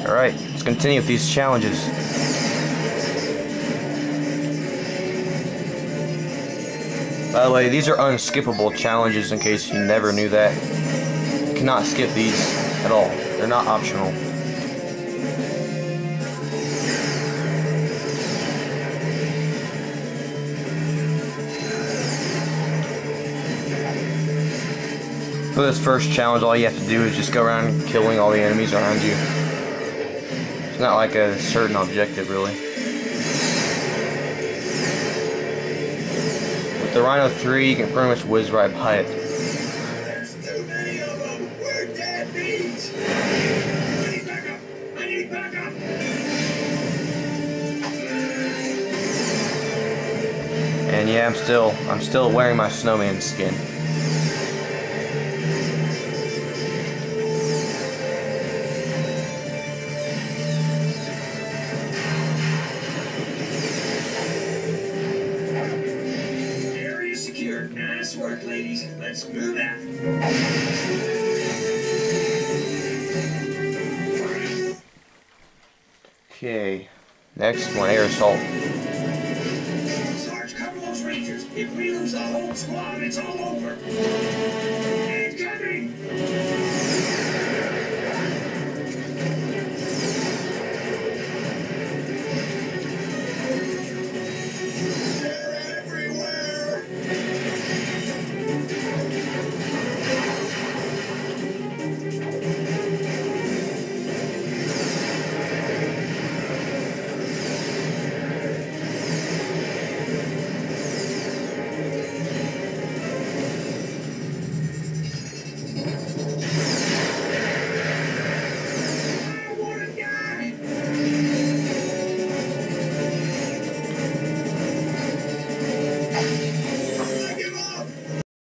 Alright, let's continue with these challenges. By the way, these are unskippable challenges in case you never knew that. You cannot skip these at all. They're not optional. For this first challenge, all you have to do is just go around killing all the enemies around you. It's not like a certain objective, really. With the Rhino 3, you can pretty much whiz right by it. There's too many of them. We're dead beats. I need backup. I need backup. And yeah, I'm still wearing my snowman skin. Nice work, ladies. Let's move out. Okay, next one, air assault. Sarge, cover those rangers. If we lose the whole squad, it's all over. Incoming!